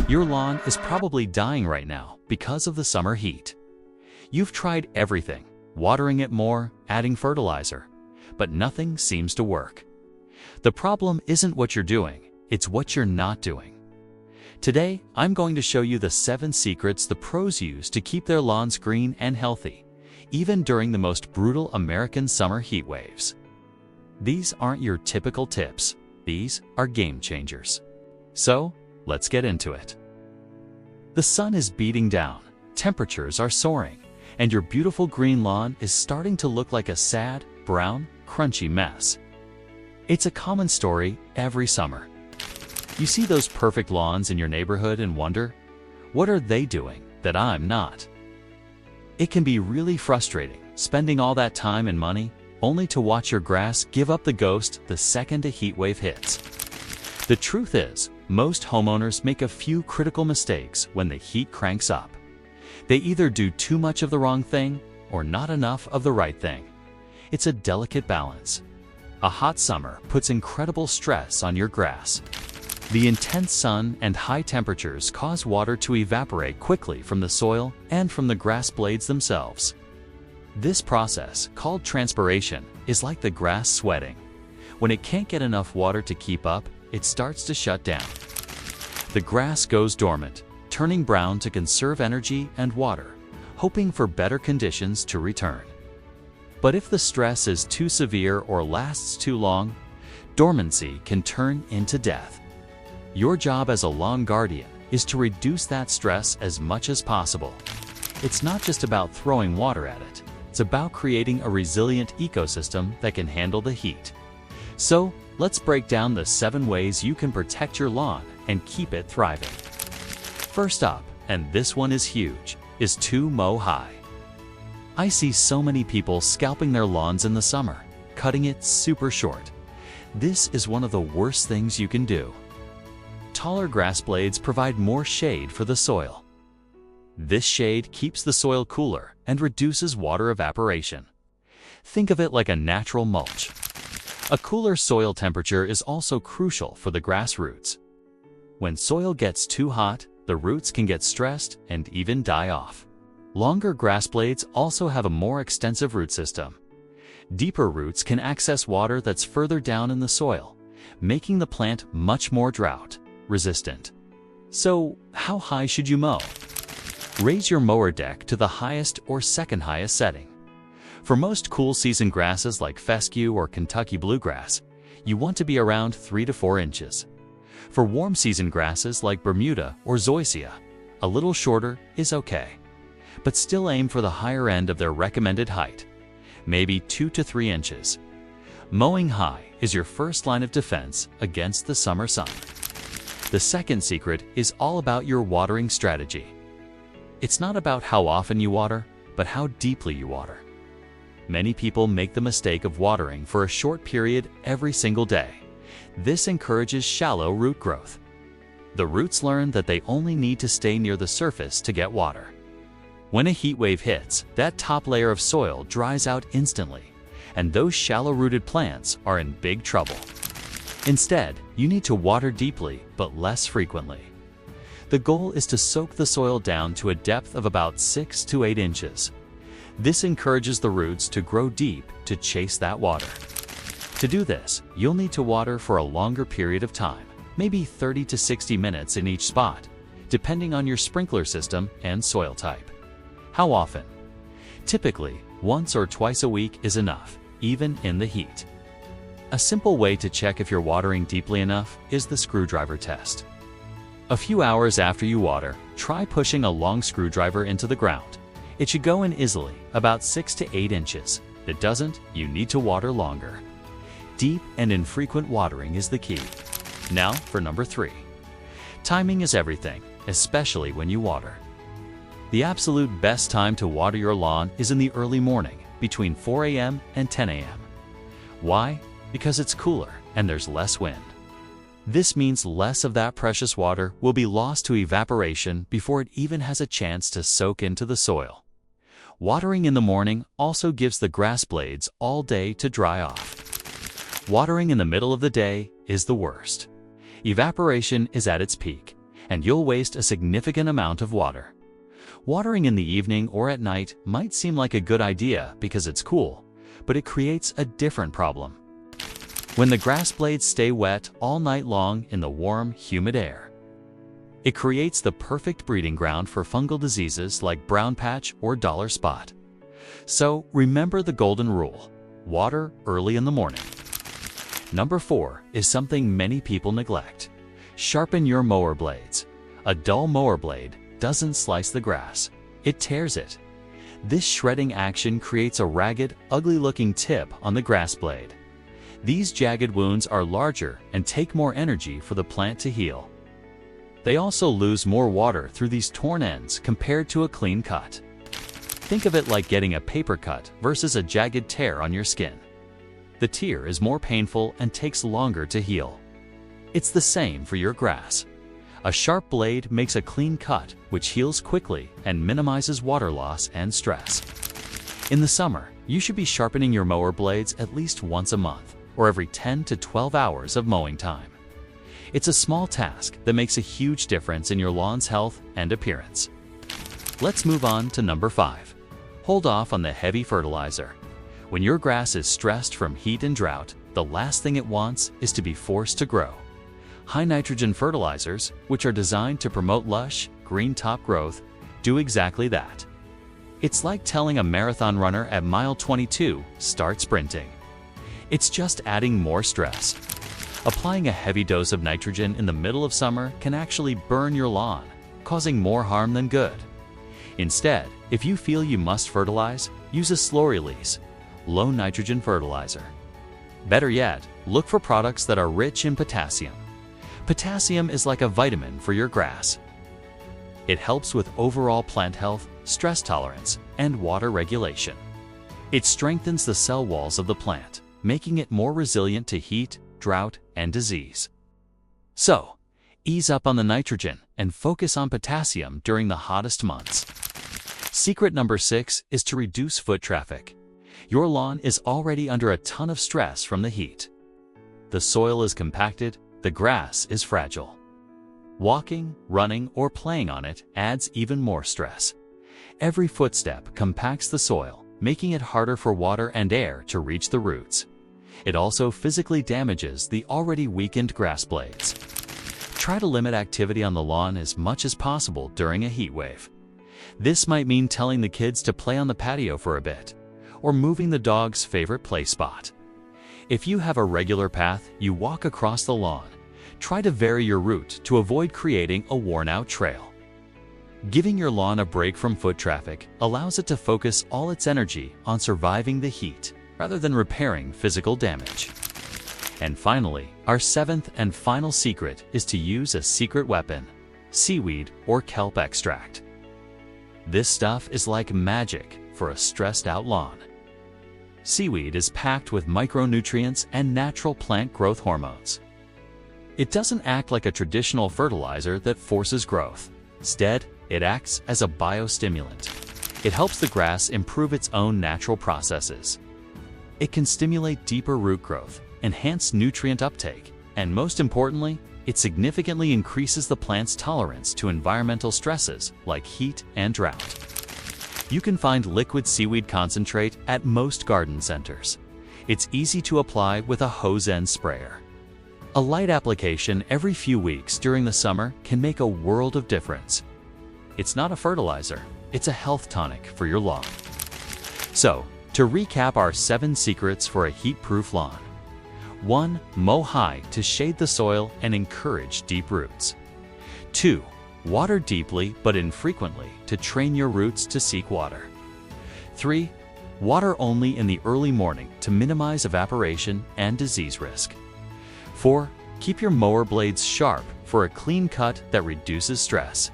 Your lawn is probably dying right now because of the summer heat. You've tried everything, watering it more, adding fertilizer, but nothing seems to work. The problem isn't what you're doing, it's what you're not doing. Today, I'm going to show you the 7 secrets the pros use to keep their lawns green and healthy, even during the most brutal American summer heat waves. These aren't your typical tips, these are game changers. So, let's get into it. The sun is beating down, temperatures are soaring, and your beautiful green lawn is starting to look like a sad, brown, crunchy mess. It's a common story every summer. You see those perfect lawns in your neighborhood and wonder, what are they doing that I'm not? It can be really frustrating spending all that time and money only to watch your grass give up the ghost the second a heat wave hits. The truth is, most homeowners make a few critical mistakes when the heat cranks up. They either do too much of the wrong thing or not enough of the right thing. It's a delicate balance. A hot summer puts incredible stress on your grass. The intense sun and high temperatures cause water to evaporate quickly from the soil and from the grass blades themselves. This process, called transpiration, is like the grass sweating. When it can't get enough water to keep up, it starts to shut down. The grass goes dormant, turning brown to conserve energy and water, hoping for better conditions to return. But if the stress is too severe or lasts too long, dormancy can turn into death. Your job as a lawn guardian is to reduce that stress as much as possible. It's not just about throwing water at it. It's about creating a resilient ecosystem that can handle the heat. So, let's break down the 7 ways you can protect your lawn and keep it thriving. First up, and this one is huge, is to mow high. I see so many people scalping their lawns in the summer, cutting it super short. This is one of the worst things you can do. Taller grass blades provide more shade for the soil. This shade keeps the soil cooler and reduces water evaporation. Think of it like a natural mulch. A cooler soil temperature is also crucial for the grass roots. When soil gets too hot, the roots can get stressed and even die off. Longer grass blades also have a more extensive root system. Deeper roots can access water that's further down in the soil, making the plant much more drought resistant. So, how high should you mow? Raise your mower deck to the highest or second highest setting. For most cool season grasses like fescue or Kentucky bluegrass, you want to be around 3 to 4 inches. For warm season grasses like Bermuda or Zoysia, a little shorter is okay. But still aim for the higher end of their recommended height, maybe 2 to 3 inches. Mowing high is your first line of defense against the summer sun. The second secret is all about your watering strategy. It's not about how often you water, but how deeply you water. Many people make the mistake of watering for a short period every single day. This encourages shallow root growth. The roots learn that they only need to stay near the surface to get water. When a heat wave hits, that top layer of soil dries out instantly, and those shallow-rooted plants are in big trouble. Instead, you need to water deeply but less frequently. The goal is to soak the soil down to a depth of about 6 to 8 inches. This encourages the roots to grow deep to chase that water. To do this, you'll need to water for a longer period of time, maybe 30 to 60 minutes in each spot, depending on your sprinkler system and soil type. How often? Typically, once or twice a week is enough, even in the heat. A simple way to check if you're watering deeply enough is the screwdriver test. A few hours after you water, try pushing a long screwdriver into the ground. It should go in easily, about 6 to 8 inches. If it doesn't, you need to water longer. Deep and infrequent watering is the key. Now for number 3. Timing is everything, especially when you water. The absolute best time to water your lawn is in the early morning, between 4 a.m. and 10 a.m. Why? Because it's cooler and there's less wind. This means less of that precious water will be lost to evaporation before it even has a chance to soak into the soil. Watering in the morning also gives the grass blades all day to dry off. Watering in the middle of the day is the worst. Evaporation is at its peak, and you'll waste a significant amount of water. Watering in the evening or at night might seem like a good idea because it's cool, but it creates a different problem. When the grass blades stay wet all night long in the warm, humid air, it creates the perfect breeding ground for fungal diseases like brown patch or dollar spot. So remember the golden rule: water early in the morning. Number 4 is something many people neglect. Sharpen your mower blades. A dull mower blade doesn't slice the grass, it tears it. This shredding action creates a ragged, ugly-looking tip on the grass blade. These jagged wounds are larger and take more energy for the plant to heal. They also lose more water through these torn ends compared to a clean cut. Think of it like getting a paper cut versus a jagged tear on your skin. The tear is more painful and takes longer to heal. It's the same for your grass. A sharp blade makes a clean cut, which heals quickly and minimizes water loss and stress. In the summer, you should be sharpening your mower blades at least once a month, or every 10 to 12 hours of mowing time. It's a small task that makes a huge difference in your lawn's health and appearance. Let's move on to number 5. Hold off on the heavy fertilizer. When your grass is stressed from heat and drought, the last thing it wants is to be forced to grow. High nitrogen fertilizers, which are designed to promote lush, green top growth, do exactly that. It's like telling a marathon runner at mile 22, start sprinting. It's just adding more stress. Applying a heavy dose of nitrogen in the middle of summer can actually burn your lawn, causing more harm than good. Instead, if you feel you must fertilize, use a slow release, low nitrogen fertilizer. Better yet, look for products that are rich in potassium. Potassium is like a vitamin for your grass. It helps with overall plant health, stress tolerance, and water regulation. It strengthens the cell walls of the plant, making it more resilient to heat, drought, and disease. So, ease up on the nitrogen and focus on potassium during the hottest months. Secret number 6 is to reduce foot traffic. Your lawn is already under a ton of stress from the heat. The soil is compacted, the grass is fragile. Walking, running, or playing on it adds even more stress. Every footstep compacts the soil, making it harder for water and air to reach the roots. It also physically damages the already weakened grass blades. Try to limit activity on the lawn as much as possible during a heat wave. This might mean telling the kids to play on the patio for a bit, or moving the dog's favorite play spot. If you have a regular path you walk across the lawn, try to vary your route to avoid creating a worn-out trail. Giving your lawn a break from foot traffic allows it to focus all its energy on surviving the heat rather than repairing physical damage. And finally, our 7th and final secret is to use a secret weapon: seaweed or kelp extract. This stuff is like magic for a stressed-out lawn. Seaweed is packed with micronutrients and natural plant growth hormones. It doesn't act like a traditional fertilizer that forces growth. Instead, it acts as a biostimulant. It helps the grass improve its own natural processes. It can stimulate deeper root growth, enhance nutrient uptake, and most importantly, it significantly increases the plant's tolerance to environmental stresses like heat and drought. You can find liquid seaweed concentrate at most garden centers. It's easy to apply with a hose-end sprayer. A light application every few weeks during the summer can make a world of difference. It's not a fertilizer, it's a health tonic for your lawn. So, to recap our 7 secrets for a heat-proof lawn. 1. Mow high to shade the soil and encourage deep roots. 2. Water deeply but infrequently to train your roots to seek water. 3. Water only in the early morning to minimize evaporation and disease risk. 4. Keep your mower blades sharp for a clean cut that reduces stress.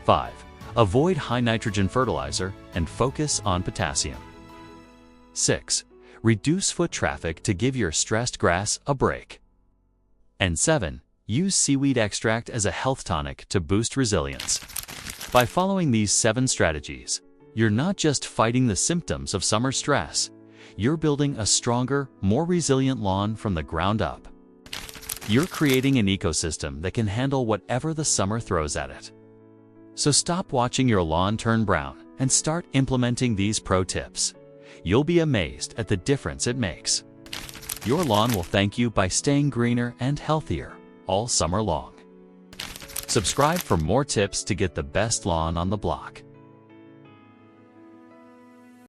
5. Avoid high nitrogen fertilizer and focus on potassium. 6. Reduce foot traffic to give your stressed grass a break. And 7. Use seaweed extract as a health tonic to boost resilience. By following these 7 strategies, you're not just fighting the symptoms of summer stress, you're building a stronger, more resilient lawn from the ground up. You're creating an ecosystem that can handle whatever the summer throws at it. So stop watching your lawn turn brown and start implementing these pro tips. You'll be amazed at the difference it makes. Your lawn will thank you by staying greener and healthier all summer long. Subscribe for more tips to get the best lawn on the block.